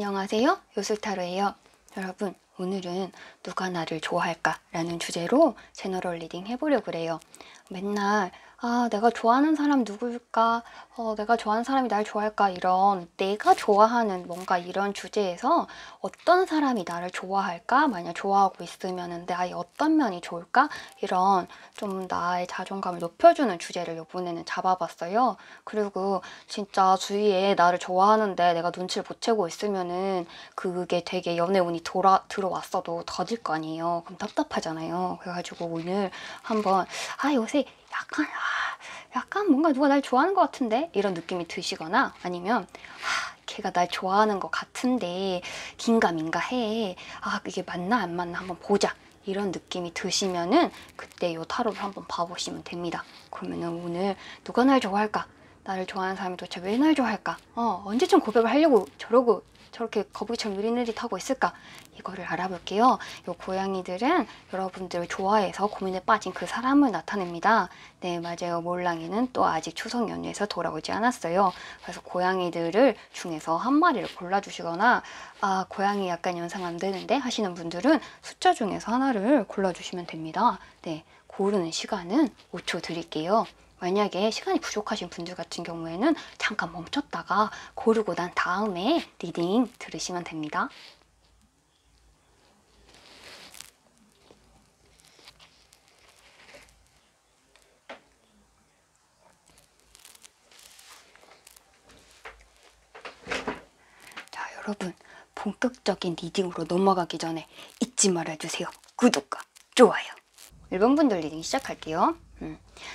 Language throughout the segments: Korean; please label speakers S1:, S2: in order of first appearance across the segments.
S1: 안녕하세요, 요술타로예요. 여러분, 오늘은 누가 나를 좋아할까? 라는 주제로 제너럴 리딩 해보려고 그래요. 맨날 내가 좋아하는 사람 누굴까? 내가 좋아하는 사람이 날 좋아할까? 이런 내가 좋아하는 뭔가 이런 주제에서 어떤 사람이 나를 좋아할까? 만약 좋아하고 있으면 나의 어떤 면이 좋을까? 이런 좀 나의 자존감을 높여주는 주제를 이번에는 잡아봤어요. 그리고 진짜 주위에 나를 좋아하는데 내가 눈치를 못 채고 있으면은 그게 되게 연애운이 들어왔어도 더딜 거 아니에요. 그럼 답답하잖아요. 그래가지고 오늘 한번 요새 약간 뭔가 누가 날 좋아하는 것 같은데? 이런 느낌이 드시거나 아니면 걔가 날 좋아하는 것 같은데 긴가민가 해. 이게 맞나 안 맞나 한번 보자. 이런 느낌이 드시면은 그때 요 타로를 한번 봐보시면 됩니다. 그러면은 오늘 누가 날 좋아할까? 나를 좋아하는 사람이 도대체 왜 날 좋아할까? 언제쯤 고백을 하려고 저러고 저렇게 거북이처럼 느릿느릿하고 있을까? 이거를 알아볼게요. 요 고양이들은 여러분들을 좋아해서 고민에 빠진 그 사람을 나타냅니다. 네, 맞아요. 몰랑이는 또 아직 추석 연휴에서 돌아오지 않았어요. 그래서 고양이들을 중에서 한 마리를 골라주시거나 고양이 약간 연상 안 되는데 하시는 분들은 숫자 중에서 하나를 골라주시면 됩니다. 네, 고르는 시간은 5초 드릴게요. 만약에 시간이 부족하신 분들 같은 경우에는 잠깐 멈췄다가 고르고 난 다음에 리딩 들으시면 됩니다. 자, 여러분, 본격적인 리딩으로 넘어가기 전에 잊지 말아주세요. 구독과 좋아요. 1번 분들 리딩 시작할게요.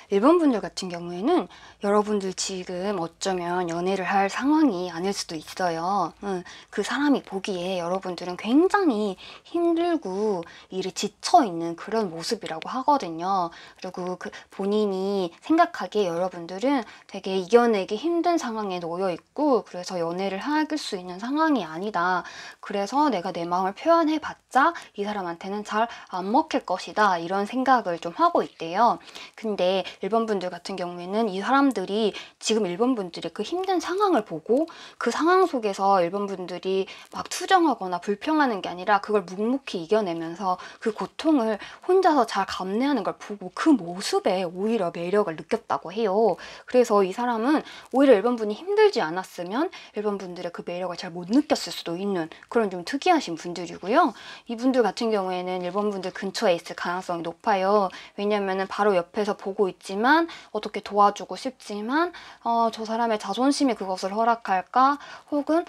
S1: 1번 분들 같은 경우에는 여러분들 지금 어쩌면 연애를 할 상황이 아닐 수도 있어요. 그 사람이 보기에 여러분들은 굉장히 힘들고 일에 지쳐있는 그런 모습이라고 하거든요. 그리고 본인이 생각하기에 여러분들은 되게 이겨내기 힘든 상황에 놓여있고 그래서 연애를 할 수 있는 상황이 아니다. 그래서 내가 내 마음을 표현해봤자 이 사람한테는 잘 안 먹힐 것이다. 이런 생각을 좀 하고 있대요. 근데 1번 분들 같은 경우에는 이 사람들이 지금 1번 분들의 그 힘든 상황을 보고 그 상황 속에서 1번 분들이 막 투정하거나 불평하는 게 아니라 그걸 묵묵히 이겨내면서 그 고통을 혼자서 잘 감내하는 걸 보고 그 모습에 오히려 매력을 느꼈다고 해요. 그래서 이 사람은 오히려 1번 분이 힘들지 않았으면 1번 분들의 그 매력을 잘 못 느꼈을 수도 있는 그런 좀 특이하신 분들이고요. 이분들 같은 경우에는 1번 분들 근처에 있을 가능성이 높아요. 왜냐면은 바로 옆에서 보고 있지만 어떻게 도와주고 싶지만 저 사람의 자존심이 그것을 허락할까? 혹은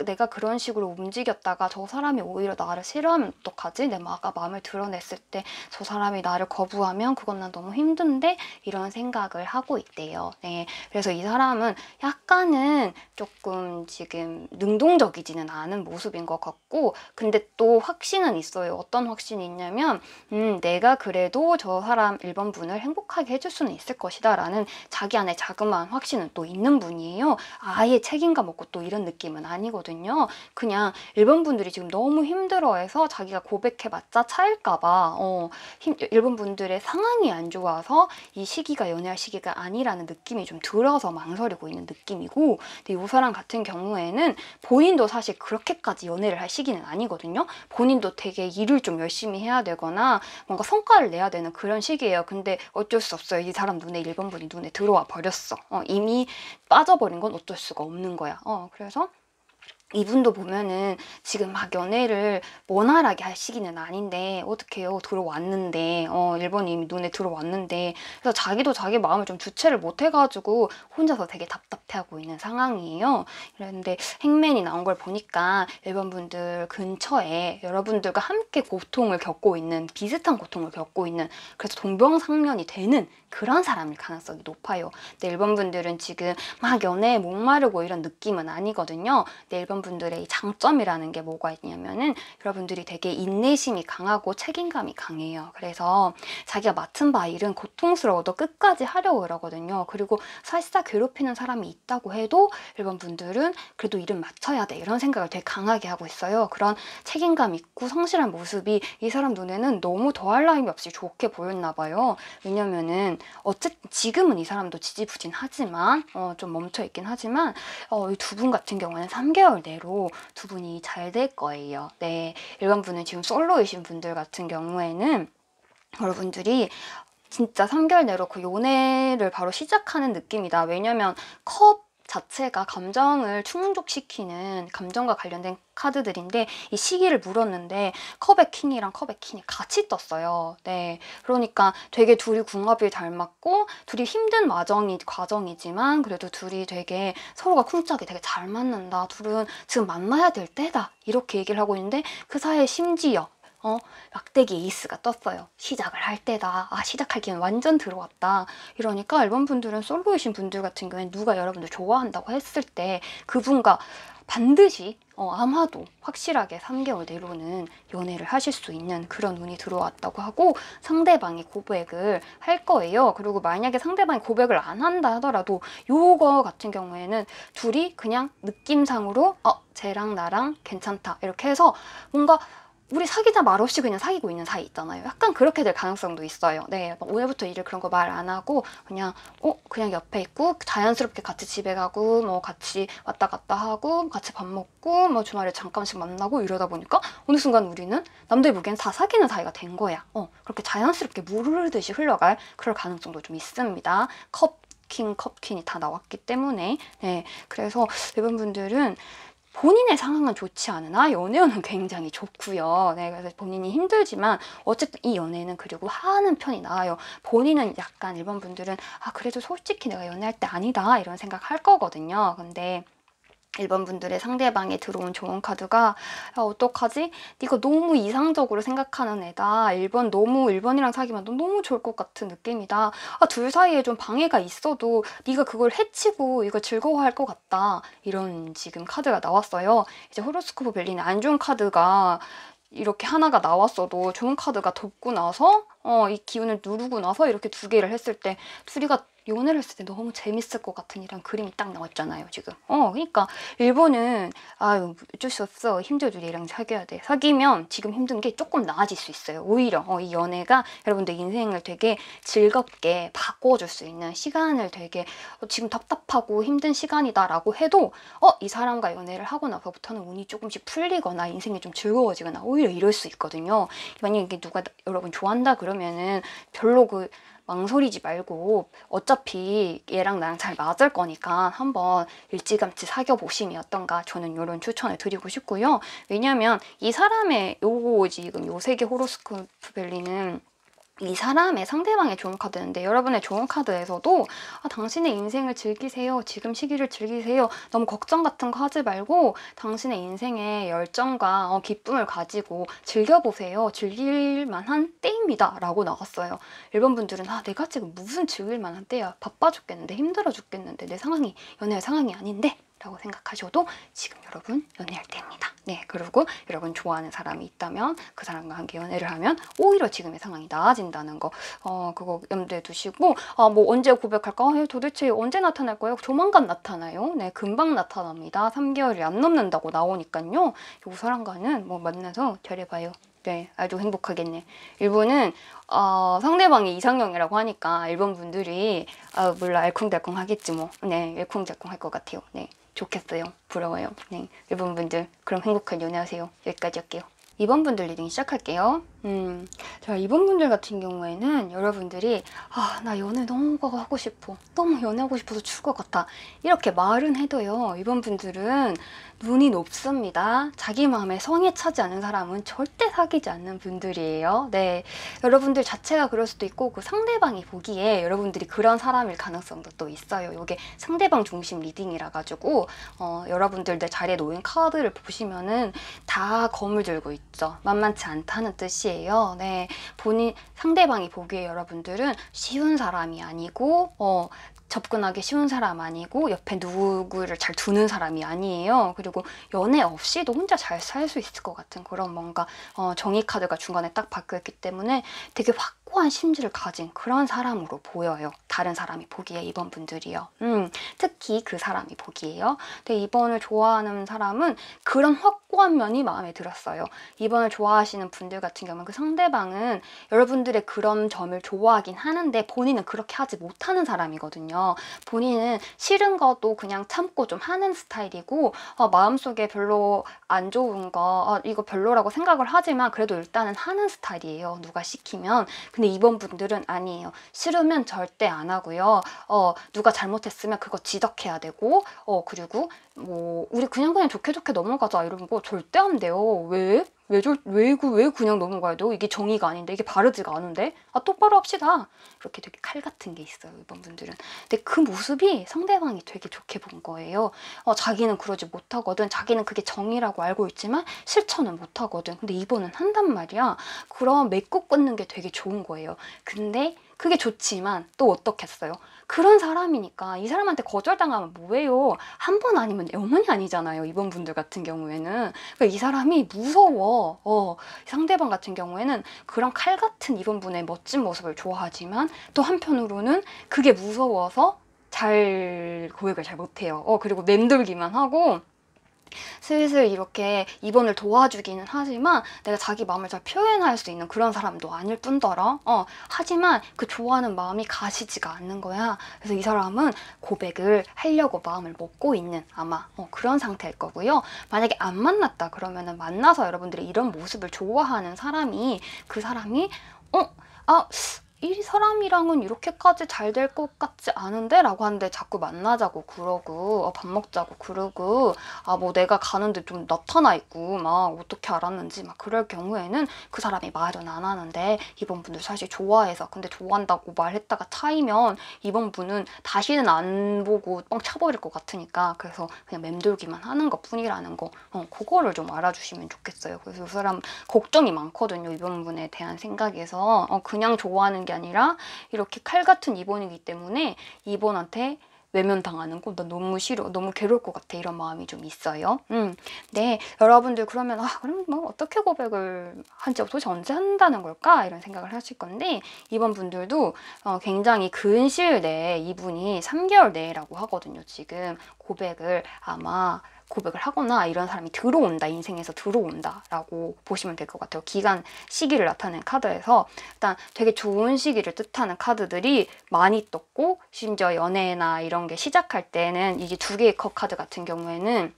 S1: 내가 그런 식으로 움직였다가 저 사람이 오히려 나를 싫어하면 어떡하지? 내가 마음을 드러냈을 때 저 사람이 나를 거부하면 그건 난 너무 힘든데? 이런 생각을 하고 있대요. 네, 그래서 이 사람은 약간은 조금 지금 능동적이지는 않은 모습인 것 같고 근데 또 확신은 있어요. 어떤 확신이 있냐면 내가 그래도 저 사람 1번 분을 행복하게 해줄 수는 있을 것이다 라는 자기 안에 자그마한 확신은 또 있는 분이에요. 아예 책임감 없고 또 이런 느낌은 아니거든요. 그냥 1번 분들이 지금 너무 힘들어해서 자기가 고백해봤자 차일까봐 1번 분들의 상황이 안 좋아서 이 시기가 연애할 시기가 아니라는 느낌이 좀 들어서 망설이고 있는 느낌이고 근데 이 사람 같은 경우에는 본인도 사실 그렇게까지 연애를 할 시기는 아니거든요. 본인도 되게 일을 좀 열심히 해야 되거나 뭔가 성과를 내야 되는 그런 시기예요. 근데 어쩔 수 없어요. 이 사람 눈에 1번 분이 눈에 들어와 버렸어. 이미 빠져버린 건 어쩔 수가 없는 거야. 그래서 이분도 보면은 지금 막 연애를 원활하게 할 시기는 아닌데 어떡해요. 들어왔는데 1번이 이미 눈에 들어왔는데 그래서 자기도 자기 마음을 좀 주체를 못 해가지고 혼자서 되게 답답해하고 있는 상황이에요. 그런데 행맨이 나온 걸 보니까 1번 분들 근처에 여러분들과 함께 고통을 겪고 있는 비슷한 고통을 겪고 있는 그래서 동병상련이 되는 그런 사람일 가능성이 높아요. 근데 1번 분들은 지금 막 연애에 목마르고 이런 느낌은 아니거든요. 근데 1번 분들의 이 장점이라는 게 뭐가 있냐면은 여러분들이 되게 인내심이 강하고 책임감이 강해요. 그래서 자기가 맡은 바 일은 고통스러워도 끝까지 하려고 그러거든요. 그리고 사실상 괴롭히는 사람이 있다고 해도 1번 분들은 그래도 일은 마쳐야 돼 이런 생각을 되게 강하게 하고 있어요. 그런 책임감 있고 성실한 모습이 이 사람 눈에는 너무 더할 나위 없이 좋게 보였나 봐요. 왜냐면은 어쨌든 지금은 이 사람도 지지부진하지만 좀 멈춰있긴 하지만 이 두 분 같은 경우는 3개월 내로 두 분이 잘 될 거예요. 네, 일반 분은 지금 솔로이신 분들 같은 경우에는 여러분들이 진짜 3개월 내로 그 연애를 바로 시작하는 느낌이다. 왜냐면 컵 자체가 감정을 충족시키는 감정과 관련된 카드들인데 이 시기를 물었는데 컵의 킹이랑 컵의 퀸이 같이 떴어요. 네, 그러니까 되게 둘이 궁합이 잘 맞고 둘이 힘든 과정이지만 그래도 둘이 되게 서로가 쿵짝이 되게 잘 맞는다. 둘은 지금 만나야 될 때다. 이렇게 얘기를 하고 있는데 그 사이에 심지어 막대기 에이스가 떴어요. 시작을 할 때다. 아, 시작할 기회는 완전 들어왔다. 이러니까 일반 분들은 솔로이신 분들 같은 경우에 누가 여러분들 좋아한다고 했을 때 그분과 반드시 아마도 확실하게 3개월 내로는 연애를 하실 수 있는 그런 운이 들어왔다고 하고 상대방이 고백을 할 거예요. 그리고 만약에 상대방이 고백을 안 한다 하더라도 요거 같은 경우에는 둘이 그냥 느낌상으로 쟤랑 나랑 괜찮다 이렇게 해서 뭔가 우리 사귀자 말없이 그냥 사귀고 있는 사이 있잖아요. 약간 그렇게 될 가능성도 있어요. 네, 오늘부터 일을 그런 거 말 안 하고 그냥 그냥 옆에 있고 자연스럽게 같이 집에 가고 뭐 같이 왔다 갔다 하고 같이 밥 먹고 뭐 주말에 잠깐씩 만나고 이러다 보니까 어느 순간 우리는 남들 보기엔 다 사귀는 사이가 된 거야. 그렇게 자연스럽게 물 흐르듯이 흘러갈 그럴 가능성도 좀 있습니다. 컵퀸이 다 나왔기 때문에. 네, 그래서 일반 분들은 본인의 상황은 좋지 않으나 연애운은 굉장히 좋고요. 네, 그래서 본인이 힘들지만 어쨌든 이 연애는 그리고 하는 편이 나아요. 본인은 약간 일반 분들은 그래도 솔직히 내가 연애할 때 아니다 이런 생각 할 거거든요. 근데 일반 분들의 상대방에 들어온 좋은 카드가 어떡하지? 네가 너무 이상적으로 생각하는 애다. 1번이랑 사귀면 너 너무 좋을 것 같은 느낌이다. 둘 사이에 좀 방해가 있어도 네가 그걸 해치고 이걸 즐거워할 것 같다. 이런 지금 카드가 나왔어요. 이제 호로스코프 벨리는 안 좋은 카드가 이렇게 하나가 나왔어도 좋은 카드가 덮고 나서 이 기운을 누르고 나서 이렇게 두 개를 했을 때 둘이가 연애를 했을 때 너무 재밌을 것 같은 이런 그림이 딱 나왔잖아요, 지금. 그러니까 일본은 어쩔 수 없어. 힘들도 얘랑 사귀어야 돼. 사귀면 지금 힘든 게 조금 나아질 수 있어요. 오히려 이 연애가 여러분들 인생을 되게 즐겁게 바꿔줄 수 있는 시간을 되게 지금 답답하고 힘든 시간이다라고 해도 이 사람과 연애를 하고 나서부터는 운이 조금씩 풀리거나 인생이 좀 즐거워지거나 오히려 이럴 수 있거든요. 만약에 누가 여러분 좋아한다 그러면은 별로 망설이지 말고 어차피 얘랑 나랑 잘 맞을 거니까 한번 일찌감치 사귀어 보심이 어떤가 저는 이런 추천을 드리고 싶고요. 왜냐면 이 사람의 지금 요 3개 호로스코프 벨리는 이 사람의 상대방의 좋은 카드인데 여러분의 좋은 카드에서도 당신의 인생을 즐기세요. 지금 시기를 즐기세요. 너무 걱정 같은 거 하지 말고 당신의 인생에 열정과 기쁨을 가지고 즐겨보세요. 즐길 만한 때입니다. 라고 나왔어요. 일본 분들은 내가 지금 무슨 즐길 만한 때야. 바빠 죽겠는데 힘들어 죽겠는데 내 상황이 연애할 상황이 아닌데 라고 생각하셔도 지금 여러분 연애할 때입니다. 네, 그리고 여러분 좋아하는 사람이 있다면 그 사람과 함께 연애를 하면 오히려 지금의 상황이 나아진다는 거 그거 염두에 두시고 뭐 언제 고백할까? 도대체 언제 나타날 거예요? 조만간 나타나요. 네, 금방 나타납니다. 3개월이 안 넘는다고 나오니까요. 요 사람과는 뭐 만나서 잘해봐요. 네, 아주 행복하겠네. 일본은 상대방이 이상형이라고 하니까 일본 분들이 몰라 알콩달콩 하겠지 뭐. 네, 알콩달콩 할 것 같아요. 네, 좋겠어요. 부러워요. 네, 일본 분들 그럼 행복한 연애하세요. 여기까지 할게요. 2번 분들 리딩 시작할게요. 자, 2번 분들 같은 경우에는 여러분들이 나 연애 너무 하고 싶어. 너무 연애하고 싶어서 죽을 것 같아. 이렇게 말은 해도요. 2번 분들은 눈이 높습니다. 자기 마음에 성에 차지 않는 사람은 절대 사귀지 않는 분들이에요. 네, 여러분들 자체가 그럴 수도 있고 그 상대방이 보기에 여러분들이 그런 사람일 가능성도 또 있어요. 이게 상대방 중심 리딩이라 가지고 여러분들 내 자리에 놓인 카드를 보시면은 다 검을 들고 있죠. 만만치 않다는 뜻이에요. 네, 상대방이 보기에 여러분들은 쉬운 사람이 아니고 접근하기 쉬운 사람 아니고 옆에 누구를 잘 두는 사람이 아니에요. 그리고 연애 없이도 혼자 잘 살 수 있을 것 같은 그런 뭔가 정의 카드가 중간에 딱 바뀌었기 때문에 되게 확고한 심지를 가진 그런 사람으로 보여요. 다른 사람이 보기에 2번 분들이요. 특히 그 사람이 보기에요. 근데 2번을 좋아하는 사람은 그런 확고한 확고한 면이 마음에 들었어요. 2번을 좋아하시는 분들 같은 경우는 그 상대방은 여러분들의 그런 점을 좋아하긴 하는데 본인은 그렇게 하지 못하는 사람이거든요. 본인은 싫은 것도 그냥 참고 좀 하는 스타일이고 마음속에 별로 안 좋은 거 이거 별로라고 생각을 하지만 그래도 일단은 하는 스타일이에요. 누가 시키면. 근데 2번 분들은 아니에요. 싫으면 절대 안 하고요. 누가 잘못했으면 그거 지적해야 되고 그리고 뭐 우리 그냥 좋게 넘어가자 이런 거 절대 안 돼요. 왜 그냥 넘어가야 돼요? 이게 정의가 아닌데, 이게 바르지가 않은데? 똑바로 합시다. 이렇게 되게 칼 같은 게 있어요, 이번 분들은. 근데 그 모습이 상대방이 되게 좋게 본 거예요. 자기는 그러지 못하거든. 자기는 그게 정의라고 알고 있지만 실천은 못하거든. 근데 이번은 한단 말이야. 그럼 맺고 끊는 게 되게 좋은 거예요. 근데 그게 좋지만 또 어떻겠어요? 그런 사람이니까 이 사람한테 거절당하면 뭐예요? 한 번 아니면 영원이 아니잖아요. 이번 분들 같은 경우에는. 그러니까 이 사람이 무서워. 상대방 같은 경우에는 그런 칼 같은 이번 분의 멋진 모습을 좋아하지만 또 한편으로는 그게 무서워서 고백을 잘 못해요. 그리고 맴돌기만 하고 슬슬 이렇게 2번을 도와주기는 하지만 내가 자기 마음을 잘 표현할 수 있는 그런 사람도 아닐 뿐더러 하지만 그 좋아하는 마음이 가시지가 않는 거야. 그래서 이 사람은 고백을 하려고 마음을 먹고 있는 아마 그런 상태일 거고요. 만약에 안 만났다 그러면은 만나서 여러분들이 이런 모습을 좋아하는 사람이 그 사람이 이 사람이랑은 이렇게까지 잘 될 것 같지 않은데? 라고 하는데 자꾸 만나자고 그러고 밥 먹자고 그러고 뭐 내가 가는데 좀 나타나 있고 막 어떻게 알았는지 막 그럴 경우에는 그 사람이 말은 안 하는데 이번 분들 사실 좋아해서 근데 좋아한다고 말했다가 차이면 이번 분은 다시는 안 보고 뻥 차버릴 것 같으니까 그래서 그냥 맴돌기만 하는 것 뿐이라는 거 그거를 좀 알아주시면 좋겠어요. 그래서 이 사람 걱정이 많거든요. 이번 분에 대한 생각에서 그냥 좋아하는 게 아니라 이렇게 칼 같은 2번이기 때문에 2번한테 외면당하는 거 나 너무 싫어. 너무 괴로울 것 같아. 이런 마음이 좀 있어요. 네, 여러분들 그러면 그럼 뭐 어떻게 고백을 한지 도대체 언제 한다는 걸까? 이런 생각을 하실 건데 이번 분들도 굉장히 근 시일 내에 이분이 3개월 내라고 하거든요. 지금 고백을 하거나 이런 사람이 들어온다, 인생에서 들어온다 라고 보시면 될 것 같아요. 기간, 시기를 나타내는 카드에서 일단 되게 좋은 시기를 뜻하는 카드들이 많이 떴고 심지어 연애나 이런 게 시작할 때는 이게 2개의 컵 카드 같은 경우에는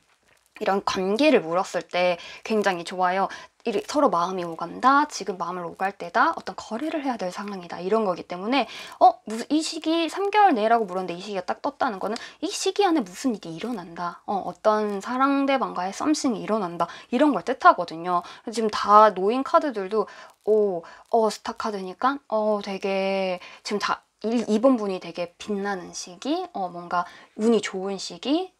S1: 이런 관계를 물었을 때 굉장히 좋아요. 서로 마음이 오간다, 지금 마음을 오갈 때다, 어떤 거래를 해야 될 상황이다 이런 거기 때문에 이 시기 3개월 내라고 물었는데 이 시기가 딱 떴다는 거는 이 시기 안에 무슨 일이 일어난다, 어떤 상대방과의 썸씽이 일어난다 이런 걸 뜻하거든요. 지금 다 놓인 카드들도 스타 카드니까 되게 지금 2번 분이 되게 빛나는 시기, 뭔가 운이 좋은 시기,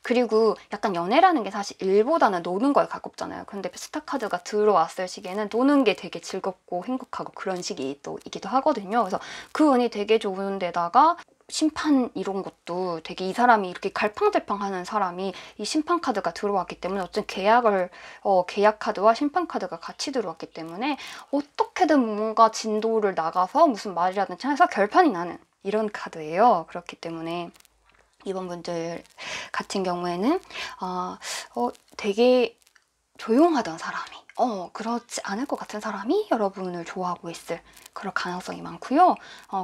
S1: 그리고 약간 연애라는 게 사실 일보다는 노는 거에 가깝잖아요. 근데 스타 카드가 들어왔을 시기에는 노는 게 되게 즐겁고 행복하고 그런 시기이기도 하거든요. 그래서 그 운이 되게 좋은 데다가 심판 이런 것도 되게 이 사람이 이렇게 갈팡질팡하는 사람이 이 심판 카드가 들어왔기 때문에 어쨌든 계약 카드와 심판 카드가 같이 들어왔기 때문에 어떻게든 뭔가 진도를 나가서 무슨 말이라든지 해서 결판이 나는 이런 카드예요. 그렇기 때문에 이번 분들 같은 경우에는 되게 조용하던 사람이 그렇지 않을 것 같은 사람이 여러분을 좋아하고 있을 그럴 가능성이 많고요.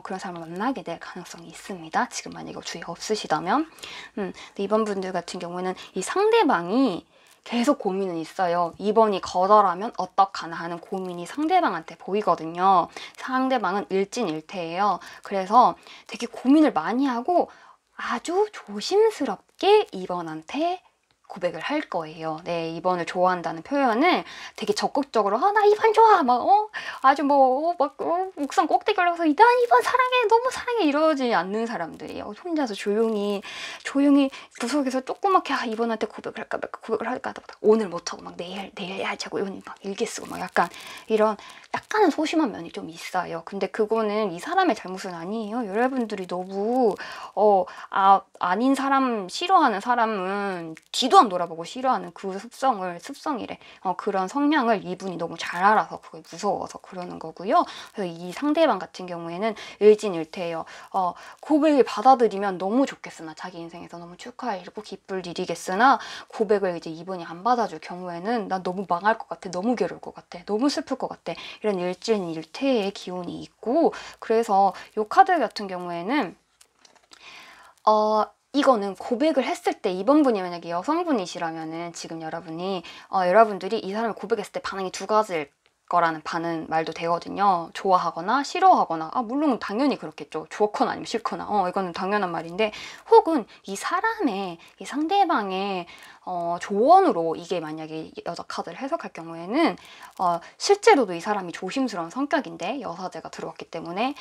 S1: 그런 사람을 만나게 될 가능성이 있습니다. 지금 만약에 주의가 없으시다면. 근데 이번 분들 같은 경우에는 이 상대방이 계속 고민은 있어요. 2번이 거절하면 어떡하나 하는 고민이 상대방한테 보이거든요. 상대방은 일진일퇴예요. 그래서 되게 고민을 많이 하고 아주 조심스럽게 2번한테 고백을 할 거예요. 네, 2번을 좋아한다는 표현을 되게 적극적으로 나 2번 좋아! 아주 옥상 꼭대기 올라가서 난 2번 사랑해! 너무 사랑해! 이러지 않는 사람들이에요. 혼자서 조용히 구석에서 조그맣게 2번한테 고백을 할까 오늘 못하고 내일 해야지 하고 일기 쓰고 약간 이런 약간은 소심한 면이 좀 있어요. 근데 그거는 이 사람의 잘못은 아니에요. 여러분들이 너무 아닌 사람 싫어하는 사람은 뒤도 번 돌아보고 싫어하는 그 습성이래. 그런 성향을 이분이 너무 잘 알아서 그게 무서워서 그러는 거고요. 그래서 이 상대방 같은 경우에는 일진일퇴예요. 고백을 받아들이면 너무 좋겠으나 자기 인생에서 너무 축하할 일이고 기쁠 일이겠으나 고백을 이제 이분이 안 받아줄 경우에는 난 너무 망할 것 같아. 너무 괴로울 것 같아. 너무 슬플 것 같아. 이런 일진일퇴의 기운이 있고 그래서 이 카드 같은 경우에는 이거는 고백을 했을 때 이번 분이 만약에 여성분이시라면은 지금 여러분들이 이 사람을 고백했을 때 반응이 두 가지일 거라는 말도 되거든요. 좋아하거나 싫어하거나 물론 당연히 그렇겠죠. 좋거나 아니면 싫거나 이거는 당연한 말인데 혹은 이 상대방의 조언으로 이게 만약에 여자 카드를 해석할 경우에는 실제로도 이 사람이 조심스러운 성격인데 여사제가 들어왔기 때문에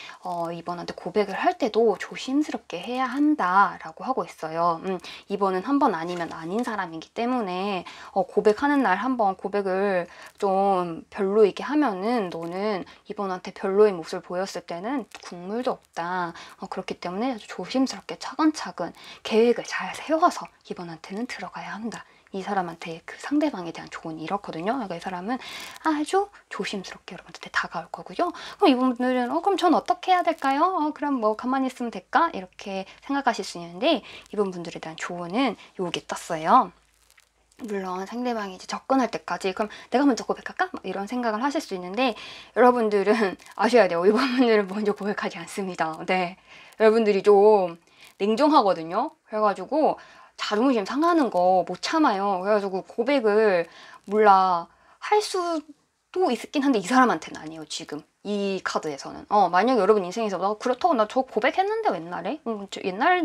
S1: 이번한테 고백을 할 때도 조심스럽게 해야 한다라고 하고 있어요. 이번은 한 번 아니면 아닌 사람이기 때문에 고백하는 날 한번 고백을 좀 별로이게 하면은 너는 이번한테 별로인 모습을 보였을 때는 국물도 없다. 그렇기 때문에 아주 조심스럽게 차근차근 계획을 잘 세워서 이번한테는 들어가야 한다. 이 사람한테 그 상대방에 대한 조언이 이렇거든요. 그러니까 이 사람은 아주 조심스럽게 여러분한테 다가올 거고요. 그럼 이분들은 그럼 전 어떻게 해야 될까요? 그럼 뭐 가만히 있으면 될까? 이렇게 생각하실 수 있는데 이분들에 대한 조언은 요게 떴어요. 물론 상대방이 이제 접근할 때까지 그럼 내가 먼저 고백할까? 이런 생각을 하실 수 있는데 여러분들은 아셔야 돼요. 이분들은 먼저 고백하지 않습니다. 네, 여러분들이 좀 냉정하거든요. 그래가지고 자존심 상하는 거 못 참아요. 그래가지고 고백을 할 수도 있긴 한데 이 사람한테는 아니에요. 지금 이 카드에서는 만약 여러분 인생에서 나 그렇다고 나 저 고백했는데 옛날에 옛날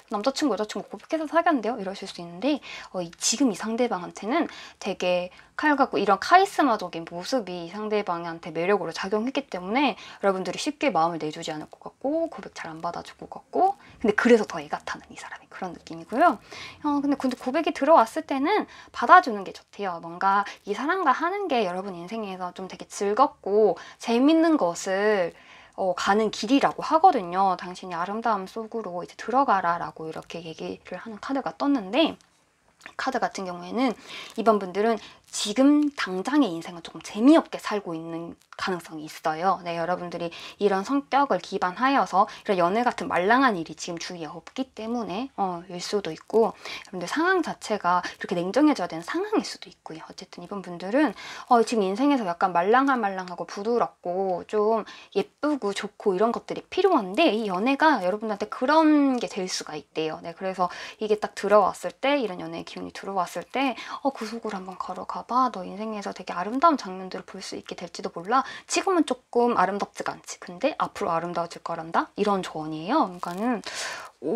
S1: 남자친구 여자친구 고백해서 사귀었는데요 이러실 수 있는데 지금 이 상대방한테는 되게 칼 같고 이런 카리스마적인 모습이 이 상대방한테 매력으로 작용했기 때문에 여러분들이 쉽게 마음을 내주지 않을 것 같고 고백 잘 안 받아줄 것 같고 근데 그래서 더 애가 타는 이 사람이 그런 느낌이고요. 근데 고백이 들어왔을 때는 받아주는 게 좋대요. 뭔가 이 사람과 하는 게 여러분 인생에서 좀 되게 즐겁고 재밌는 것을 가는 길이라고 하거든요. 당신이 아름다움 속으로 이제 들어가라 라고 이렇게 얘기를 하는 카드가 떴는데 카드 같은 경우에는 이번 분들은 지금 당장의 인생은 조금 재미없게 살고 있는 가능성이 있어요. 네, 여러분들이 이런 성격을 기반하여서 이런 연애 같은 말랑한 일이 지금 주위에 없기 때문에 일 수도 있고 여러분들 상황 자체가 이렇게 냉정해져야 되는 상황일 수도 있고요. 어쨌든 이번 분들은 지금 인생에서 약간 말랑하고 부드럽고 좀 예쁘고 좋고 이런 것들이 필요한데 이 연애가 여러분들한테 그런 게 될 수가 있대요. 네, 그래서 이게 딱 들어왔을 때 이런 연애의 기운이 들어왔을 때 그 속으로 한번 걸어가봐. 너 인생에서 되게 아름다운 장면들을 볼 수 있게 될지도 몰라. 지금은 조금 아름답지가 않지. 근데 앞으로 아름다워질 거란다? 이런 조언이에요. 그러니까는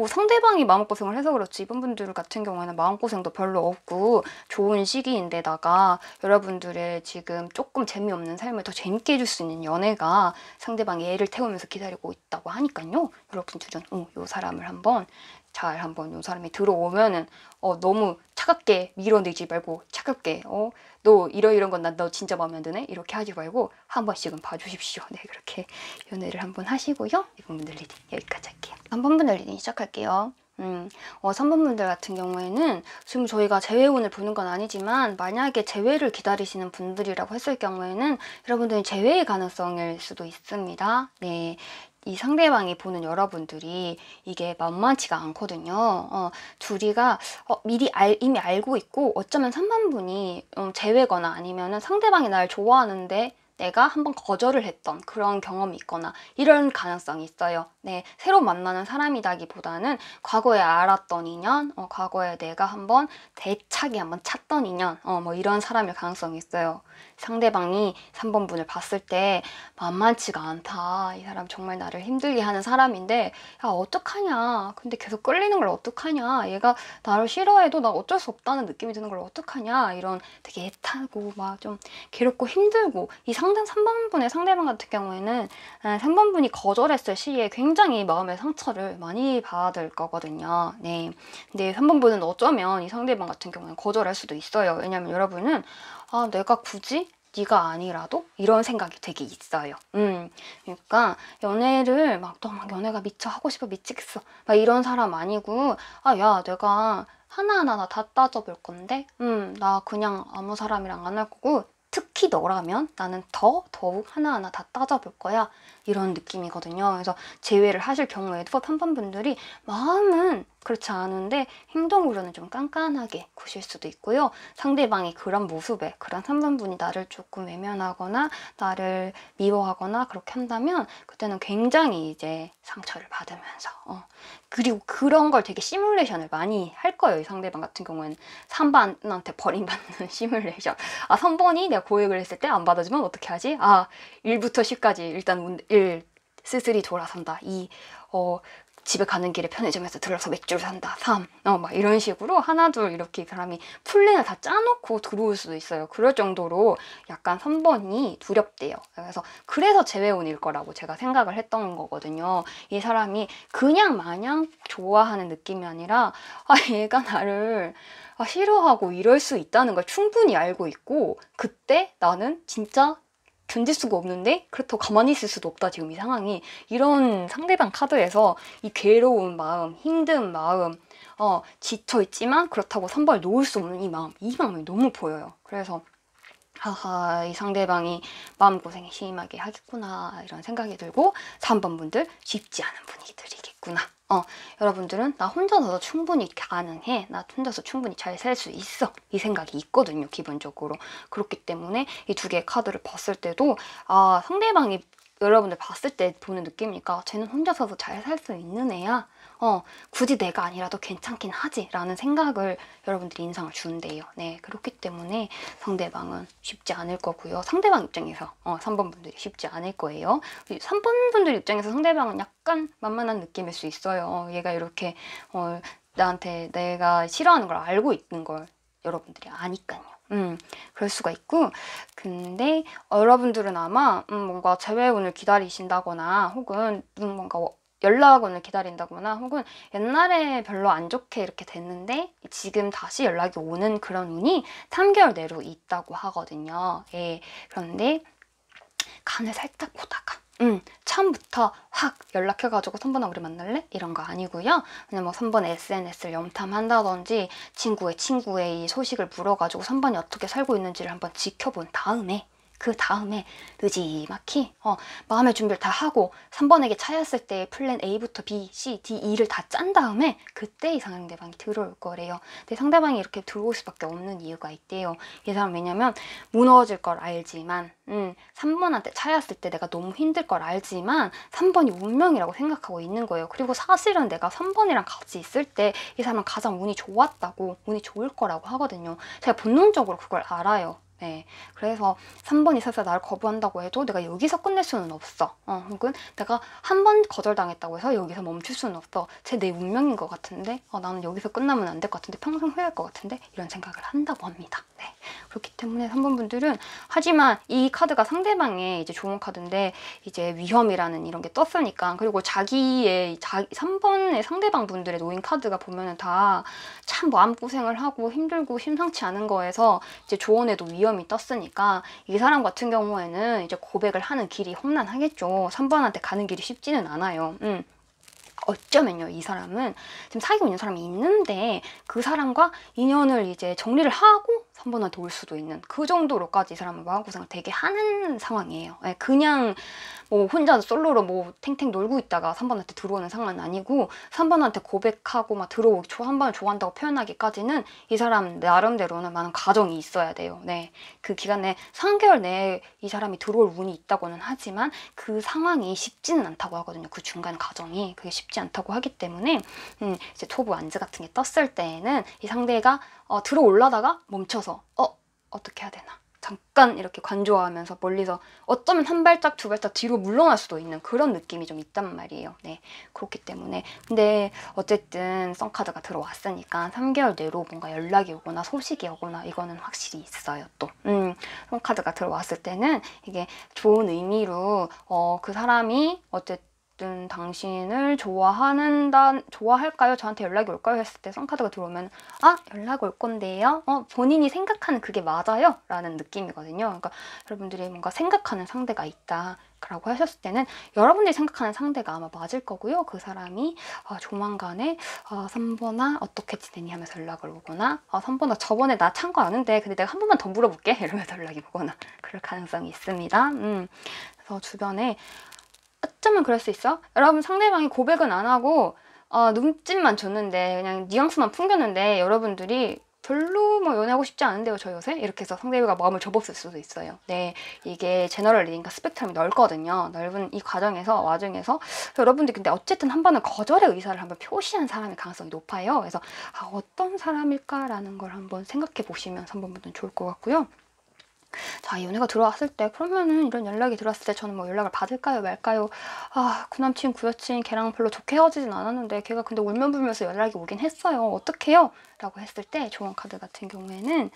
S1: 상대방이 마음고생을 해서 그렇지 이번 분들 같은 경우에는 마음고생도 별로 없고 좋은 시기인데다가 여러분들의 지금 조금 재미없는 삶을 더 재밌게 해줄 수 있는 연애가 상대방이 애를 태우면서 기다리고 있다고 하니까요. 여러분들은 요 사람을 한번 요 사람이 들어오면은 너무 차갑게 밀어내지 말고 차갑게 너 이런 건 난 너 진짜 마음에 안 드네 이렇게 하지 말고 한 번씩은 봐주십시오. 네, 그렇게 연애를 한번 하시고요. 이번 분들 리딩 여기까지 할게요. 3번 분들 리딩 시작할게요. 3번 분들 같은 경우에는 지금 저희가 재회운을 보는 건 아니지만 만약에 재회를 기다리시는 분들이라고 했을 경우에는 여러분들은 재회의 가능성일 수도 있습니다. 네, 이 상대방이 보는 여러분들이 이게 만만치가 않거든요. 둘이가 이미 알고 있고 어쩌면 3번 분이 재회거나 아니면은 상대방이 날 좋아하는데 내가 한번 거절을 했던 그런 경험이 있거나 이런 가능성이 있어요. 네, 새로 만나는 사람이라기보다는 과거에 알았던 인연, 과거에 내가 한번 대차게 한번 찼던 인연, 뭐 이런 사람일 가능성이 있어요. 상대방이 3번 분을 봤을 때 만만치가 않다. 이 사람 정말 나를 힘들게 하는 사람인데 야 어떡하냐. 근데 계속 끌리는 걸 어떡하냐. 얘가 나를 싫어해도 나 어쩔 수 없다는 느낌이 드는 걸 어떡하냐. 이런 되게 애타고 막 좀 괴롭고 힘들고 이 3번 분의 상대방 같은 경우에는 3번 분이 거절했을 시기에 굉장히 마음의 상처를 많이 받을 거거든요. 네. 근데 3번 분은 어쩌면 이 상대방 같은 경우는 거절할 수도 있어요. 왜냐면 여러분은 내가 굳이 네가 아니라도 이런 생각이 되게 있어요. 그러니까 연애를 또 막 연애가 미쳐 하고 싶어 미치겠어 막 이런 사람 아니고 야 내가 하나하나 다 따져볼 건데 나 그냥 아무 사람이랑 안 할 거고 특히 너라면 나는 더욱 하나하나 다 따져볼 거야. 이런 느낌이거든요. 그래서 제외를 하실 경우에도 3번 분들이 마음은 그렇지 않은데 행동으로는 좀 깐깐하게 구실 수도 있고요. 상대방이 그런 모습에 그런 3번 분이 나를 조금 외면하거나 나를 미워하거나 그렇게 한다면 그때는 굉장히 이제 상처를 받으면서 그리고 그런 걸 되게 시뮬레이션을 많이 할 거예요. 이 상대방 같은 경우에는 3번한테 버림받는 시뮬레이션. 3번이 내가 고백을 했을 때 안 받아주면 어떻게 하지? 1부터 10까지 일단 1, 쓸쓸히 돌아선다. 2, 집에 가는 길에 편의점에서 들러서 맥주를 산다. 3, 막 이런 식으로 하나 둘 이렇게 사람이 플랜을 다 짜놓고 들어올 수도 있어요. 그럴 정도로 약간 3번이 두렵대요. 그래서 재회운일 거라고 제가 생각을 했던 거거든요. 이 사람이 그냥 마냥 좋아하는 느낌이 아니라 얘가 나를 싫어하고 이럴 수 있다는 걸 충분히 알고 있고 그때 나는 진짜 견딜 수가 없는데 그렇다고 가만히 있을 수도 없다. 지금 이 상황이 이런 상대방 카드에서 이 괴로운 마음, 힘든 마음, 지쳐있지만 그렇다고 3번을 놓을 수 없는 이 마음이 너무 보여요. 그래서 이 상대방이 마음고생이 심하게 하겠구나 이런 생각이 들고 3번 분들 쉽지 않은 분위기들이겠구나. 여러분들은 나 혼자서도 충분히 가능해. 나 혼자서 충분히 잘 살 수 있어. 이 생각이 있거든요. 기본적으로. 그렇기 때문에 이 두 개의 카드를 봤을 때도 상대방이 여러분들 봤을 때 보는 느낌이니까 쟤는 혼자서도 잘 살 수 있는 애야. 굳이 내가 아니라도 괜찮긴 하지 라는 생각을 여러분들이 인상을 주는데요. 네, 그렇기 때문에 상대방은 쉽지 않을 거고요. 상대방 입장에서 3번 분들이 쉽지 않을 거예요. 3번 분들 입장에서 상대방은 약간 만만한 느낌일 수 있어요. 얘가 이렇게 나한테 내가 싫어하는 걸 알고 있는 걸 여러분들이 아니까요. 그럴 수가 있고 근데 여러분들은 아마 뭔가 재회운을 기다리신다거나 혹은 뭔가 연락원을 기다린다거나 혹은 옛날에 별로 안 좋게 이렇게 됐는데 지금 다시 연락이 오는 그런 운이 3개월 내로 있다고 하거든요. 예, 그런데 간을 살짝 보다가 처음부터 확 연락해가지고 3번하고 우리 만날래? 이런 거 아니고요. 그냥 뭐 3번 SNS를 염탐한다든지 친구의 이 소식을 물어가지고 3번이 어떻게 살고 있는지를 한번 지켜본 다음에 그 다음에 느지막히 마음의 준비를 다 하고 3번에게 차였을 때 플랜 A부터 B, C, D, E를 다 짠 다음에 그때 이 상대방이 들어올 거래요. 근데 상대방이 이렇게 들어올 수밖에 없는 이유가 있대요. 이 사람 왜냐면 무너질 걸 알지만 3번한테 차였을 때 내가 너무 힘들 걸 알지만 3번이 운명이라고 생각하고 있는 거예요. 그리고 사실은 내가 3번이랑 같이 있을 때 이 사람은 가장 운이 좋았다고 운이 좋을 거라고 하거든요. 제가 본능적으로 그걸 알아요. 네, 그래서 3번이 설사 나를 거부한다고 해도 내가 여기서 끝낼 수는 없어. 혹은 내가 한 번 거절당했다고 해서 여기서 멈출 수는 없어. 내 운명인 것 같은데 나는 여기서 끝나면 안 될 것 같은데 평생 후회할 것 같은데 이런 생각을 한다고 합니다. 네, 그렇기 때문에 3번 분들은 하지만 이 카드가 상대방의 이제 좋은 카드인데 이제 위험이라는 이런 게 떴으니까 그리고 3번의 상대방 분들의 놓인 카드가 보면은 다 참 마음고생을 하고 힘들고 심상치 않은 거에서 이제 조언에도 위험이 떴으니까 이 사람 같은 경우에는 이제 고백을 하는 길이 험난하겠죠. 3번한테 가는 길이 쉽지는 않아요. 어쩌면요, 이 사람은 지금 사귀고 있는 사람이 있는데 그 사람과 인연을 이제 정리를 하고 3번한테 올 수도 있는 그 정도로까지 이 사람은 마음고생을 되게 하는 상황이에요. 그냥 뭐 혼자 솔로로 뭐 탱탱 놀고 있다가 3번한테 들어오는 상황은 아니고 3번한테 고백하고 막 들어오고 3번을 좋아한다고 표현하기까지는 이 사람 나름대로는 많은 과정이 있어야 돼요. 네, 그 기간에 3개월 내에 이 사람이 들어올 운이 있다고는 하지만 그 상황이 쉽지는 않다고 하거든요. 그 중간 과정이 그게 쉽지 않다고 하기 때문에 이제 토부 안즈 같은 게 떴을 때에는 이 상대가 들어올라다가 멈춰서 어떻게 해야 되나 잠깐 이렇게 관조하면서 멀리서 어쩌면 한 발짝 두 발짝 뒤로 물러날 수도 있는 그런 느낌이 좀 있단 말이에요. 네, 그렇기 때문에 근데 어쨌든 썬카드가 들어왔으니까 3개월 내로 뭔가 연락이 오거나 소식이 오거나 이거는 확실히 있어요. 또 썬카드가 들어왔을 때는 이게 좋은 의미로 그 사람이 어쨌든 어쨌든 당신을 좋아할까요? 저한테 연락이 올까요? 했을 때 선카드가 들어오면 아, 연락 올 건데요? 본인이 생각하는 그게 맞아요? 라는 느낌이거든요. 그러니까 여러분들이 뭔가 생각하는 상대가 있다 라고 하셨을 때는 여러분들이 생각하는 상대가 아마 맞을 거고요. 그 사람이 조만간에 3번아 어떻게 지내니 하면서 연락을 오거나 3번아 저번에 나 찬 거 아는데 근데 내가 한 번만 더 물어볼게 이러면서 연락이 오거나 그럴 가능성이 있습니다. 그래서 주변에 어쩌면 그럴 수 있어? 여러분 상대방이 고백은 안 하고 눈짓만 줬는데 그냥 뉘앙스만 풍겼는데 여러분들이 별로 뭐 연애하고 싶지 않은데요 저 요새? 이렇게 해서 상대가 마음을 접었을 수도 있어요. 네, 이게 제너럴 리딩과 스펙트럼이 넓거든요. 넓은 이 와중에서 여러분들이 근데 어쨌든 한 번은 거절의 의사를 한번 표시한 사람일 가능성이 높아요. 그래서 어떤 사람일까라는 걸 한번 생각해 보시면 3번분들은 좋을 것 같고요. 자, 연애가 들어왔을 때 그러면은 이런 연락이 들어왔을 때 저는 뭐 연락을 받을까요 말까요? 구남친 구여친 걔랑 별로 좋게 헤어지진 않았는데 걔가 근데 울면불면서 연락이 오긴 했어요. 어떡해요? 라고 했을 때 좋은 카드 같은 경우에는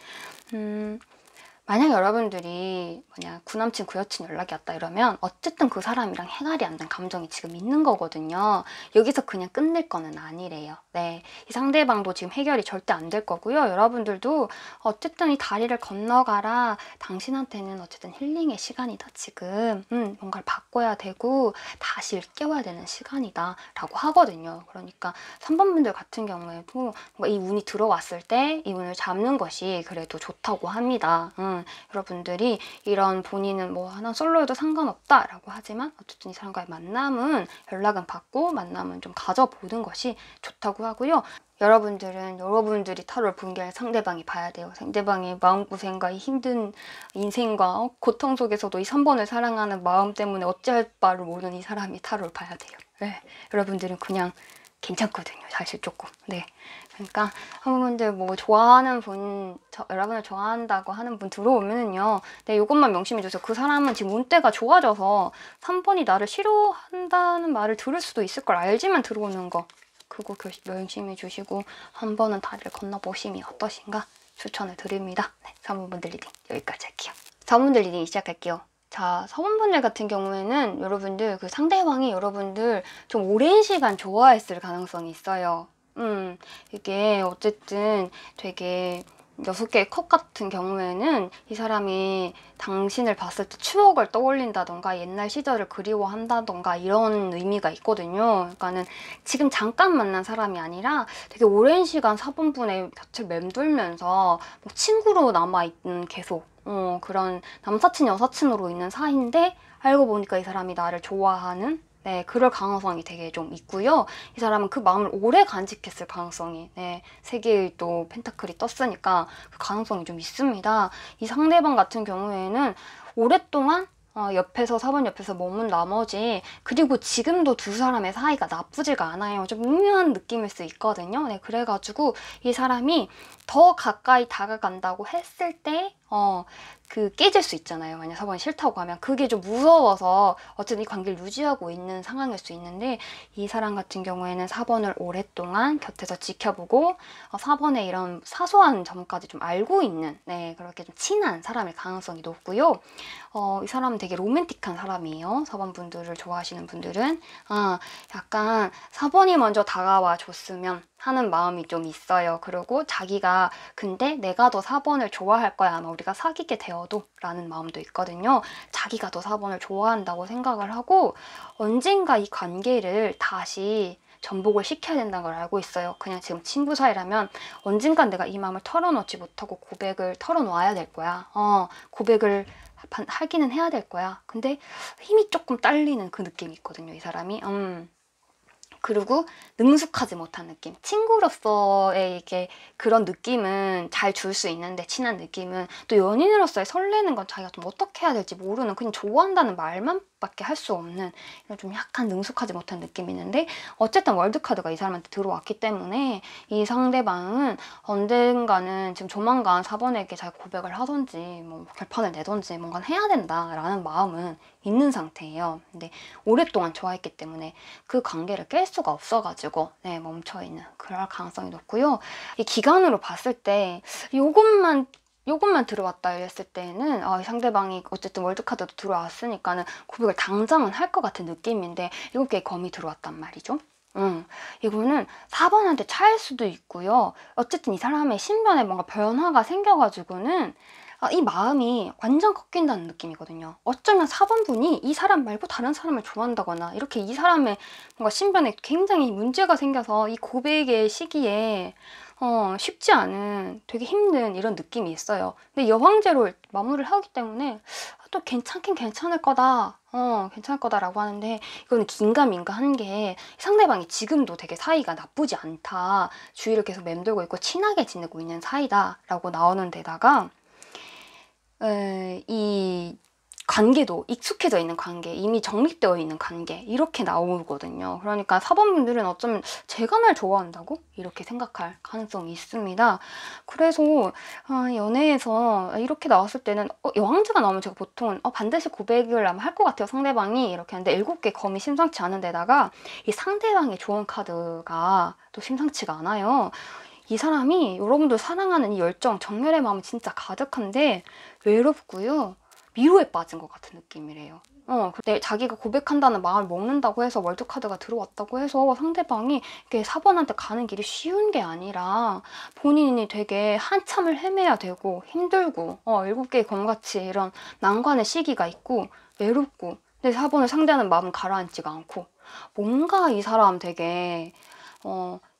S1: 만약 여러분들이 구남친 구여친 연락이 왔다 이러면 어쨌든 그 사람이랑 해갈이 안 된 감정이 지금 있는 거거든요. 여기서 그냥 끝낼 거는 아니래요. 네, 이 상대방도 지금 해결이 절대 안 될 거고요. 여러분들도 어쨌든 이 다리를 건너가라. 당신한테는 어쨌든 힐링의 시간이다. 지금 뭔가를 바꿔야 되고 다시 일깨워야 되는 시간이다 라고 하거든요. 그러니까 3번분들 같은 경우에도 뭔가 이 운이 들어왔을 때 이 운을 잡는 것이 그래도 좋다고 합니다. 여러분들이 이런 본인은 뭐 하나 솔로여도 상관없다 라고 하지만 어쨌든 이 사람과의 만남은 연락은 받고 만남은 좀 가져보는 것이 좋다고 하고요. 여러분들은 여러분들이 타로를 본 게 상대방이 봐야 돼요. 상대방의 마음고생과 이 힘든 인생과 고통 속에서도 이 3번을 사랑하는 마음 때문에 어찌할 바를 모르는 이 사람이 타로를 봐야 돼요. 네, 여러분들은 그냥 괜찮거든요. 사실 조금. 네. 그러니까 한분들 뭐 좋아하는 분, 여러분을 좋아한다고 하는 분 들어오면은요. 네, 이것만 명심해주세요. 그 사람은 지금 운대가 좋아져서 3번이 나를 싫어한다는 말을 들을 수도 있을 걸 알지만 들어오는 거. 그거 명심해주시고 한 번은 다리를 건너보심이 어떠신가 추천을 드립니다. 네, 3번분들 리딩 여기까지 할게요. 4번분들 리딩 시작할게요. 자, 서원분들 같은 경우에는 여러분들 그 상대방이 여러분들 좀 오랜 시간 좋아했을 가능성이 있어요. 이게 어쨌든 되게 6개의 컵 같은 경우에는 이 사람이 당신을 봤을 때 추억을 떠올린다던가 옛날 시절을 그리워한다던가 이런 의미가 있거든요. 그러니까는 지금 잠깐 만난 사람이 아니라 되게 오랜 시간 4번분의 곁을 맴돌면서 뭐 친구로 남아있는 계속 그런 남사친 여사친으로 있는 사이인데 알고 보니까 이 사람이 나를 좋아하는 네, 그럴 가능성이 되게 좀 있고요. 이 사람은 그 마음을 오래 간직했을 가능성이 3개의 또 펜타클이 떴으니까 그 가능성이 좀 있습니다. 이 상대방 같은 경우에는 오랫동안 옆에서 4번 옆에서 머문 나머지 그리고 지금도 두 사람의 사이가 나쁘지가 않아요. 좀 미묘한 느낌일 수 있거든요. 네, 그래가지고 이 사람이 더 가까이 다가간다고 했을 때 그 깨질 수 있잖아요. 만약 4번이 싫다고 하면 그게 좀 무서워서 어쨌든 이 관계를 유지하고 있는 상황일 수 있는데 이 사람 같은 경우에는 4번을 오랫동안 곁에서 지켜보고 4번의 이런 사소한 점까지 좀 알고 있는 그렇게 좀 친한 사람일 가능성이 높고요. 이 사람은 되게 로맨틱한 사람이에요. 4번 분들을 좋아하시는 분들은 약간 4번이 먼저 다가와 줬으면 하는 마음이 좀 있어요. 그리고 자기가 근데 내가 더 4번을 좋아할 거야. 아마 우리가 사귀게 되어도 라는 마음도 있거든요. 자기가 더 4번을 좋아한다고 생각을 하고 언젠가 이 관계를 다시 전복을 시켜야 된다는 걸 알고 있어요. 그냥 지금 친구 사이라면 언젠간 내가 이 마음을 털어놓지 못하고 고백을 털어놓아야 될 거야. 고백을 하기는 해야 될 거야. 근데 힘이 조금 딸리는 그 느낌이 있거든요. 이 사람이. 그리고 능숙하지 못한 느낌. 친구로서의 이게 그런 느낌은 잘 줄 수 있는데 친한 느낌은 또 연인으로서의 설레는 건 자기가 좀 어떻게 해야 될지 모르는 그냥 좋아한다는 말만 밖에 할 수 없는 이런 좀 약간 능숙하지 못한 느낌이 있는데 어쨌든 월드카드가 이 사람한테 들어왔기 때문에 이 상대방은 언젠가는 지금 조만간 4번에게 잘 고백을 하던지 뭐 결판을 내던지 뭔가 해야 된다라는 마음은 있는 상태예요. 근데 오랫동안 좋아했기 때문에 그 관계를 깰 수가 없어가지고 멈춰있는 그럴 가능성이 높고요. 이 기간으로 봤을 때 이것만 요것만 들어왔다 했을 때는 이 상대방이 어쨌든 월드카드도 들어왔으니까는 고백을 당장은 할 것 같은 느낌인데 7개의 검이 들어왔단 말이죠. 이거는 4번한테 차일 수도 있고요. 어쨌든 이 사람의 신변에 뭔가 변화가 생겨가지고는 이 마음이 완전 꺾인다는 느낌이거든요. 어쩌면 4번 분이 이 사람 말고 다른 사람을 좋아한다거나 이렇게 이 사람의 뭔가 신변에 굉장히 문제가 생겨서 이 고백의 시기에 쉽지 않은 되게 힘든 이런 느낌이 있어요. 근데 여왕제로 마무리를 하기 때문에 또 괜찮긴 괜찮을 거다. 괜찮을 거다라고 하는데 이거는 긴가민가 한 게 상대방이 지금도 되게 사이가 나쁘지 않다. 주위를 계속 맴돌고 있고 친하게 지내고 있는 사이다라고 나오는 데다가 이 관계도 익숙해져 있는 관계, 이미 정립되어 있는 관계 이렇게 나오거든요. 그러니까 4번 분들은 어쩌면 제가 날 좋아한다고? 이렇게 생각할 가능성이 있습니다. 그래서 연애에서 이렇게 나왔을 때는 여왕제가 나오면 제가 보통 반드시 고백을 아마 할 것 같아요. 상대방이 이렇게 하는데 7개 검이 심상치 않은 데다가 이 상대방의 좋은 카드가 또 심상치가 않아요. 이 사람이 여러분들 사랑하는 이 열정, 정열의 마음이 진짜 가득한데 외롭고요. 미로에 빠진 것 같은 느낌이래요. 근데 자기가 고백한다는 마음을 먹는다고 해서 월드카드가 들어왔다고 해서 상대방이 이게 4번한테 가는 길이 쉬운 게 아니라 본인이 되게 한참을 헤매야 되고 힘들고 7개의 검같이 이런 난관의 시기가 있고 외롭고 근데 4번을 상대하는 마음은 가라앉지가 않고 뭔가 이 사람 되게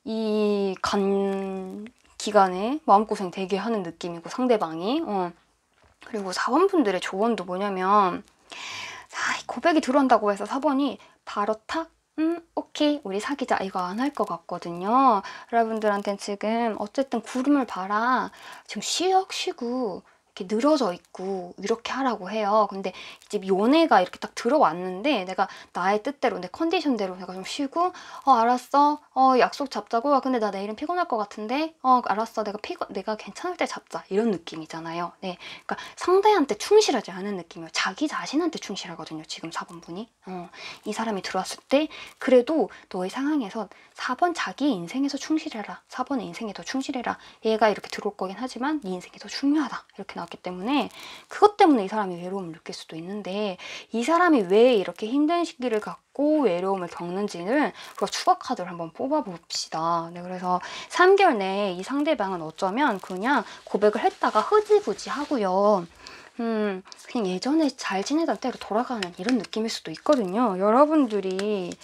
S1: 이 기간에 마음고생 되게 하는 느낌이고 상대방이 그리고 4번 분들의 조언도 뭐냐면 고백이 들어온다고 해서 4번이 바로 탁 오케이 우리 사귀자 이거 안 할 것 같거든요. 여러분들한테는 지금 어쨌든 구름을 봐라 지금 쉬고 이렇게 늘어져 있고 이렇게 하라고 해요. 근데 이제 연애가 이렇게 딱 들어왔는데 내가 나의 뜻대로 내 컨디션대로 내가 좀 쉬고 알았어 약속 잡자고 근데 나 내일은 피곤할 것 같은데 알았어 내가 괜찮을 때 잡자 이런 느낌이잖아요. 네, 그러니까 상대한테 충실하지 않은 느낌이에요. 자기 자신한테 충실하거든요. 지금 4번 분이 이 사람이 들어왔을 때 그래도 너의 상황에서 4번 자기 인생에서 충실해라. 4번의 인생에 더 충실해라. 얘가 이렇게 들어올 거긴 하지만 네 인생이 더 중요하다. 이렇게 나왔기 때문에 그것 때문에 이 사람이 외로움을 느낄 수도 있는데 이 사람이 왜 이렇게 힘든 시기를 갖고 외로움을 겪는지는 우리가 추가 카드를 한번 뽑아봅시다. 네, 그래서 3개월 내에 이 상대방은 어쩌면 그냥 고백을 했다가 흐지부지 하고요. 그냥 예전에 잘 지내던 때로 돌아가는 이런 느낌일 수도 있거든요. 여러분들이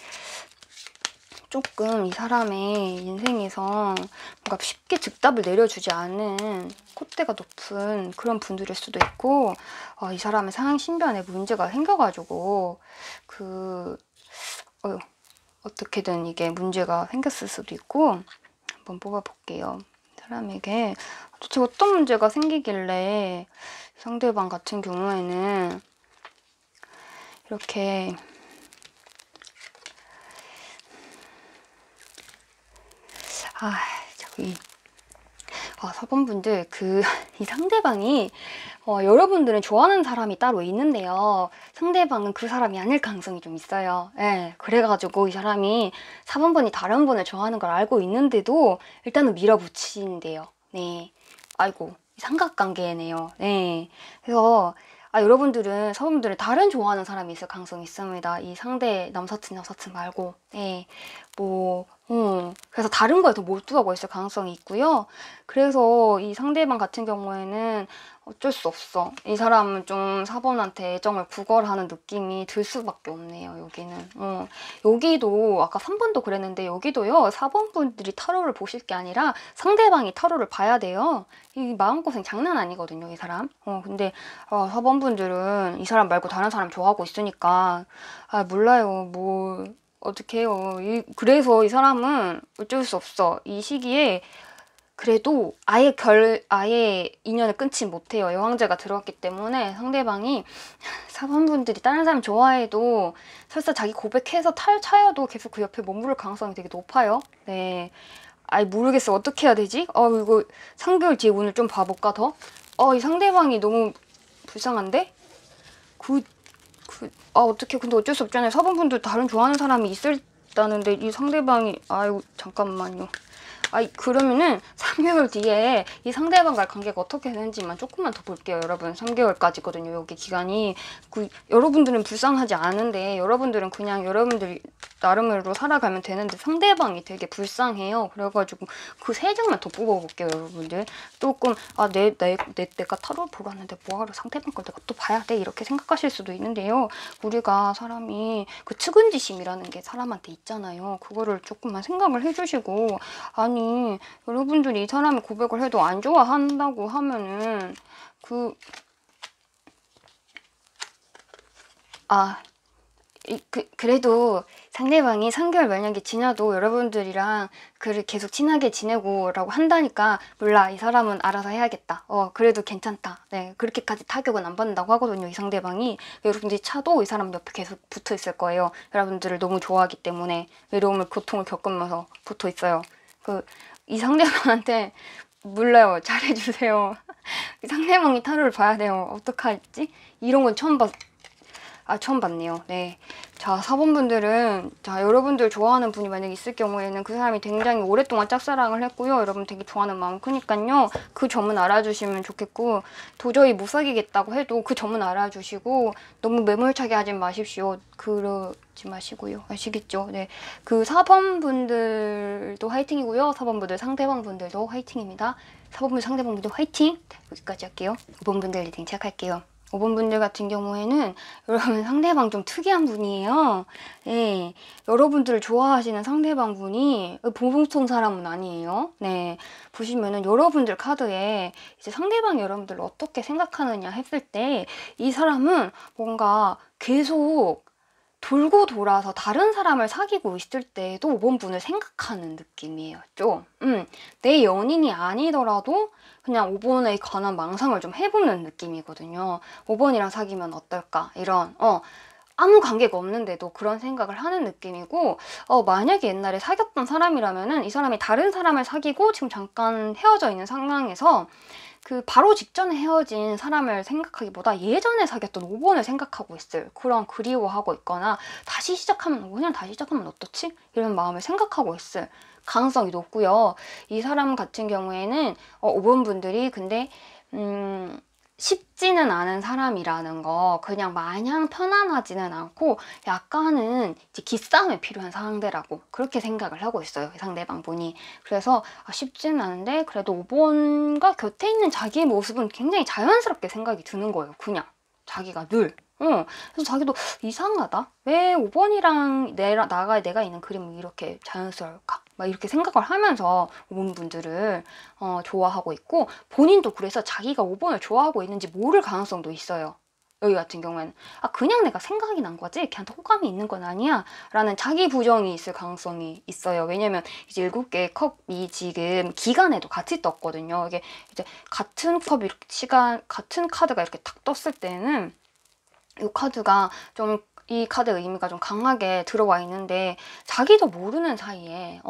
S1: 조금 이 사람의 인생에서 뭔가 쉽게 즉답을 내려주지 않은 콧대가 높은 그런 분들일 수도 있고 이 사람의 상황 신변에 문제가 생겨가지고 어떻게든 이게 문제가 생겼을 수도 있고 한번 뽑아볼게요. 이 사람에게 도대체 어떤 문제가 생기길래 상대방 같은 경우에는 이렇게 저기 4번분들 이 상대방이 여러분들은 좋아하는 사람이 따로 있는데요. 상대방은 그 사람이 아닐 가능성이 좀 있어요. 네, 그래가지고 이 사람이 4번분이 다른 분을 좋아하는 걸 알고 있는데도 일단은 밀어붙이는데요. 네, 아이고 삼각관계네요. 네, 그래서 여러분들은 4번분들은 다른 좋아하는 사람이 있을 가능성이 있습니다. 이 상대 남사친 여사친 말고 그래서 다른 거에 더 몰두하고 있을 가능성이 있고요. 그래서 이 상대방 같은 경우에는 어쩔 수 없어. 이 사람은 좀 4번한테 애정을 구걸하는 느낌이 들 수밖에 없네요. 여기는. 여기도 아까 3번도 그랬는데 여기도요. 4번 분들이 타로를 보실 게 아니라 상대방이 타로를 봐야 돼요. 이 마음고생 장난 아니거든요. 이 사람. 근데 4번 분들은 이 사람 말고 다른 사람 좋아하고 있으니까 몰라요. 어떻게 해요. 그래서 이 사람은 어쩔 수 없어. 이 시기에 그래도 아예 인연을 끊지 못해요. 여왕제가 들어왔기 때문에 상대방이 4번분들이 다른 사람 좋아해도 설사 자기 고백해서 차여도 계속 그 옆에 머무를 가능성이 되게 높아요. 네. 모르겠어. 어떻게 해야 되지? 이거 3개월 뒤에 오늘 좀 봐볼까 더? 이 상대방이 너무 불쌍한데? 어떻게 근데 어쩔 수 없잖아요. 4번분들 다른 좋아하는 사람이 있다는데 이 상대방이 잠깐만요. 그러면은 3개월 뒤에 이 상대방과의 관계가 어떻게 되는지만 조금만 더 볼게요. 여러분 3개월까지거든요. 여기 기간이. 여러분들은 불쌍하지 않은데 여러분들은 그냥 여러분들이 나름으로 살아가면 되는데 상대방이 되게 불쌍해요. 그래가지고 그 3장만 더 뽑아볼게요. 여러분들 조금 내가 타로 보러 왔는데 뭐하러 상대방 걸 내가 또 봐야 돼 이렇게 생각하실 수도 있는데요. 우리가 사람이 그 측은지심이라는 게 사람한테 있잖아요. 그거를 조금만 생각을 해주시고, 아니 여러분들이 이 사람이 고백을 해도 안 좋아한다고 하면은 그래도 상대방이 3개월 만약에 지나도 여러분들이랑 계속 친하게 지내고 라고 한다니까 몰라 이 사람은 알아서 해야겠다. 그래도 괜찮다. 네, 그렇게까지 타격은 안 받는다고 하거든요. 이 상대방이. 여러분들이 차도 이 사람 옆에 계속 붙어 있을 거예요. 여러분들을 너무 좋아하기 때문에 외로움을 고통을 겪으면서 붙어 있어요. 이 상대방한테 몰라요. 잘해주세요. 이 상대방이 타로를 봐야 돼요. 어떡하지? 이런 건 처음 봤네요. 네. 자, 4번분들은, 여러분들 좋아하는 분이 만약에 있을 경우에는 그 사람이 굉장히 오랫동안 짝사랑을 했고요. 여러분 되게 좋아하는 마음 크니까요. 그 점은 알아주시면 좋겠고, 도저히 못 사귀겠다고 해도 그 점은 알아주시고, 너무 매몰차게 하지 마십시오. 그러지 마시고요. 아시겠죠? 네. 그 4번분들도 화이팅이고요. 4번분들 상대방분들도 화이팅입니다. 4번분 상대방분들 화이팅! 네, 여기까지 할게요. 5번분들 리딩 시작할게요. 5번 분들 같은 경우에는 여러분 상대방 좀 특이한 분이에요. 네, 여러분들을 좋아하시는 상대방 분이 보통 사람은 아니에요. 네, 보시면은 여러분들 카드에 이제 상대방이 여러분들을 어떻게 생각하느냐 했을 때 이 사람은 뭔가 계속 돌고 돌아서 다른 사람을 사귀고 있을 때에도 5번 분을 생각하는 느낌이에요. 좀 내 연인이 아니더라도 그냥 5번에 관한 망상을 좀 해보는 느낌이거든요. 5번이랑 사귀면 어떨까? 이런 아무 관계가 없는데도 그런 생각을 하는 느낌이고, 만약에 옛날에 사귀었던 사람이라면은 이 사람이 다른 사람을 사귀고 지금 잠깐 헤어져 있는 상황에서 바로 직전에 헤어진 사람을 생각하기보다 예전에 사귀었던 5번을 생각하고 있을, 그런 그리워하고 있거나 다시 시작하면 5년 다시 시작하면 어떻지? 이런 마음을 생각하고 있을 가능성이 높고요. 이 사람 같은 경우에는 5번 분들이 근데 쉽지는 않은 사람이라는 거, 그냥 마냥 편안하지는 않고 약간은 이제 기싸움이 필요한 상대라고 그렇게 생각을 하고 있어요. 이 상대방 분이. 그래서 쉽지는 않은데 그래도 5번과 곁에 있는 자기의 모습은 굉장히 자연스럽게 생각이 드는 거예요. 그냥 자기가 늘. 그래서 자기도 이상하다. 왜 5번이랑 내가 있는 그림은 이렇게 자연스러울까? 막 이렇게 생각을 하면서 5번 분들을 좋아하고 있고, 본인도 그래서 자기가 5번을 좋아하고 있는지 모를 가능성도 있어요. 여기 같은 경우에는 그냥 내가 생각이 난 거지 걔한테 호감이 있는 건 아니야 라는 자기 부정이 있을 가능성이 있어요. 왜냐면 이제 7개의 컵이 지금 기간에도 같이 떴거든요. 이게 이제 같은 컵이 이렇게 같은 카드가 이렇게 딱 떴을 때는 이 카드가 좀, 이 카드의 의미가 좀 강하게 들어와 있는데 자기도 모르는 사이에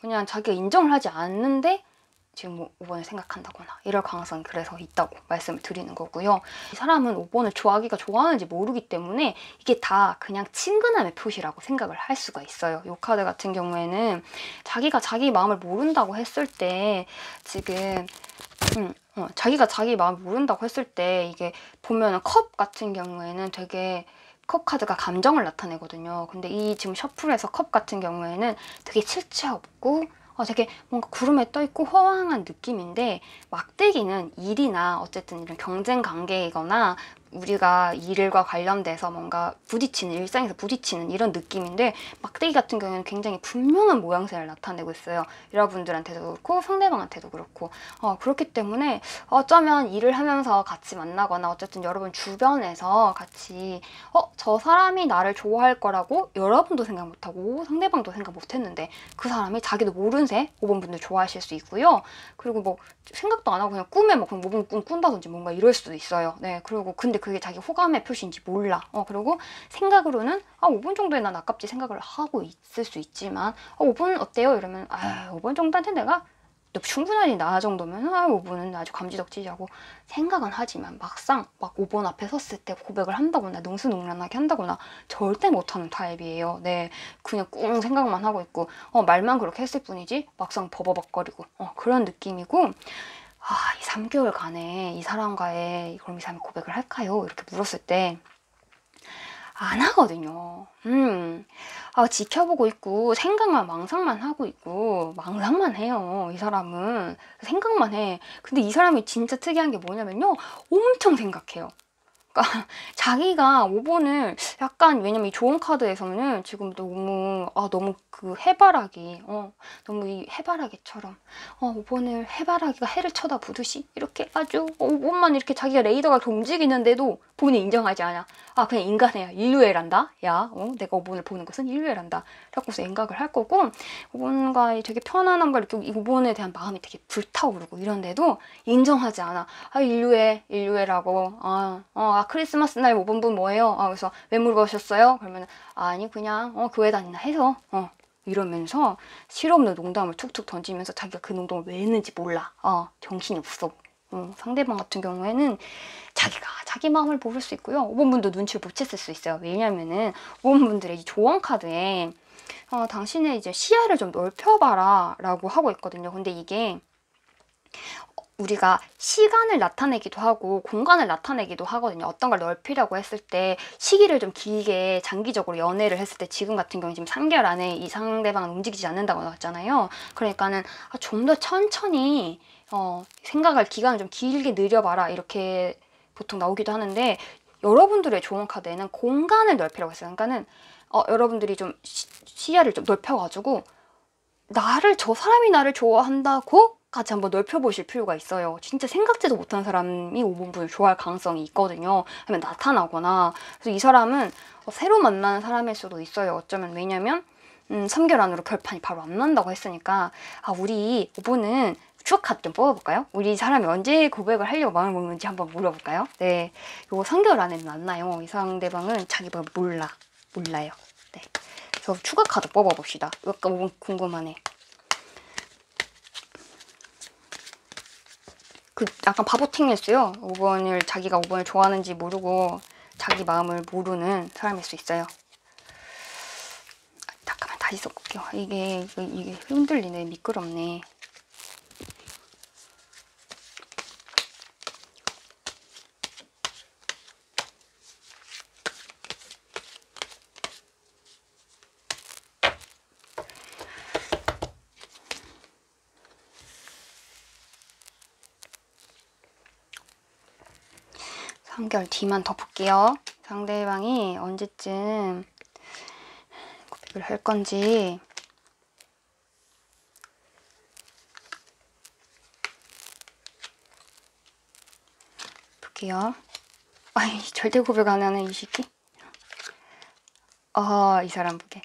S1: 그냥 자기가 인정을 하지 않는데 지금 5번을 생각한다거나 이럴 가능성이 그래서 있다고 말씀을 드리는 거고요. 이 사람은 5번을 좋아하는지 모르기 때문에 이게 다 그냥 친근함의 표시라고 생각을 할 수가 있어요. 이 카드 같은 경우에는 자기가 자기 마음을 모른다고 했을 때 지금 자기가 자기 마음을 모른다고 했을 때 이게 보면은 컵 같은 경우에는 되게 컵 카드가 감정을 나타내거든요. 근데 이 지금 셔플에서 컵 같은 경우에는 되게 칠체 없고 되게 뭔가 구름에 떠있고 허황한 느낌인데, 막대기는 일이나 어쨌든 이런 경쟁 관계이거나 우리가 일과 관련돼서 뭔가 일상에서 부딪히는 이런 느낌인데, 막대기 같은 경우에는 굉장히 분명한 모양새를 나타내고 있어요. 여러분들한테도 그렇고 상대방한테도 그렇고. 그렇기 때문에 어쩌면 일을 하면서 같이 만나거나 어쨌든 여러분 주변에서 같이 저 사람이 나를 좋아할 거라고 여러분도 생각 못하고 상대방도 생각 못했는데 그 사람이 자기도 모른 새 5번 분들 좋아하실 수 있고요. 그리고 뭐 생각도 안 하고 그냥 꿈에 뭐 그냥 5번 꿈 꾼다든지 뭔가 이럴 수도 있어요. 네, 그리고 근데 그게 자기 호감의 표시인지 몰라. 그리고 생각으로는 5번 정도에 난 아깝지 생각을 하고 있을 수 있지만 5번 어때요? 이러면 5번 정도한테 내가 충분하니 나 정도면 아 5번은 아주 감지덕지하고 생각은 하지만 막상 막 5번 앞에 섰을 때 고백을 한다거나 능수능란하게 한다거나 절대 못하는 타입이에요. 네, 그냥 꿍 생각만 하고 있고 말만 그렇게 했을 뿐이지 막상 버버벅거리고 그런 느낌이고 이 3개월간에 이 사람과의 그럼 이 사람이 고백을 할까요? 이렇게 물었을 때 안 하거든요. 지켜보고 있고 생각만 망상만 하고 있고 망상만 해요. 이 사람은 생각만 해. 근데 이 사람이 진짜 특이한 게 뭐냐면요, 엄청 생각해요. 그러니까 자기가 5번을 약간, 왜냐면 이 조언 카드에서는 지금 너무 그 해바라기 너무 이 해바라기처럼 5번을 해바라기가 해를 쳐다보듯이 이렇게 아주 5번만 이렇게 자기가 레이더가 이렇게 움직이는데도 본인이 인정하지 않아. 그냥 인간이야, 인류애란다. 야 내가 5번을 보는 것은 인류애란다 라고서 생각을 할 거고, 5번과의 되게 편안함과 이렇게 이 5번에 대한 마음이 되게 불타오르고 이런데도 인정하지 않아. 인류애라고. 크리스마스 날 5번분 뭐예요? 그래서 왜 물어보셨어요? 그러면 아니 그냥 교회 다니나 해서 이러면서 실없는 농담을 툭툭 던지면서 자기가 그 농담을 왜 했는지 몰라. 정신이 없어. 상대방 같은 경우에는 자기가 자기 마음을 모를 수 있고요. 5번분도 눈치를 못 챘을 수 있어요. 왜냐면은 5번분들의 이 조언 카드에 당신의 이제 시야를 좀 넓혀봐라 라고 하고 있거든요. 근데 이게 우리가 시간을 나타내기도 하고 공간을 나타내기도 하거든요. 어떤 걸 넓히려고 했을 때 시기를 좀 길게 장기적으로 연애를 했을 때, 지금 같은 경우는 지금 3개월 안에 이 상대방은 움직이지 않는다고 나왔잖아요. 그러니까는 좀 더 천천히 생각할 기간을 좀 길게 늘려봐라 이렇게 보통 나오기도 하는데, 여러분들의 조언 카드에는 공간을 넓히라고 했어요. 그러니까는 여러분들이 좀 시야를 좀 넓혀가지고 저 사람이 나를 좋아한다고 같이 한번 넓혀보실 필요가 있어요. 진짜 생각지도 못한 사람이 5번분을 좋아할 가능성이 있거든요. 아니면 나타나거나. 그래서 이 사람은 새로 만나는 사람일 수도 있어요. 어쩌면. 왜냐면 3개월 안으로 결판이 바로 안 난다고 했으니까 우리 5번은 추억 카드 좀 뽑아볼까요? 우리 사람이 언제 고백을 하려고 마음을 먹는지 한번 물어볼까요? 네, 요거 3개월 안에는 안 나요. 이 상대방은 자기 마음을 몰라요. 네, 그래서 추가 카드 뽑아봅시다. 약간 5번 궁금하네. 약간 바보팅일수요. 5번을 자기가 5번을 좋아하는지 모르고 자기 마음을 모르는 사람일 수 있어요. 잠깐만 다시 써볼게요. 이게 흔들리네. 미끄럽네. 삼 3개월 뒤만 더 볼게요. 상대방이 언제쯤 고백을 할 건지. 볼게요. 절대 고백 안 하는 이 새끼. 이 사람 보게.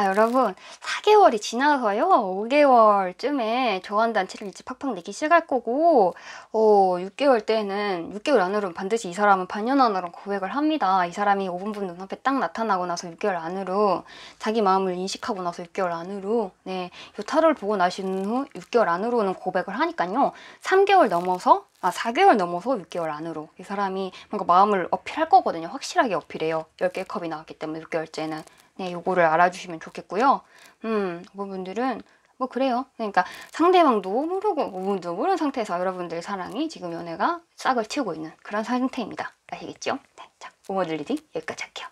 S1: 여러분, 4개월이 지나서요, 5개월쯤에 좋아한다는 티를 이제 팍팍 내기 시작할 거고, 6개월 때는, 6개월 안으로는 반드시 이 사람은 반년 안으로 고백을 합니다. 이 사람이 5번분 눈앞에 딱 나타나고 나서 6개월 안으로, 자기 마음을 인식하고 나서 6개월 안으로, 네, 요 타로를 보고 나신 후 6개월 안으로는 고백을 하니까요, 3개월 넘어서 4개월 넘어서 6개월 안으로 이 사람이 뭔가 마음을 어필할 거거든요. 확실하게 어필해요. 10개의 컵이 나왔기 때문에 6개월째는. 네, 요거를 알아주시면 좋겠고요. 그분들은 뭐 그래요. 그러니까 상대방도 모르고 그분도 모르는 상태에서 여러분들 사랑이 지금 연애가 싹을 틔우고 있는 그런 상태입니다. 아시겠죠? 네, 자, 오머들 리딩 여기까지 할게요.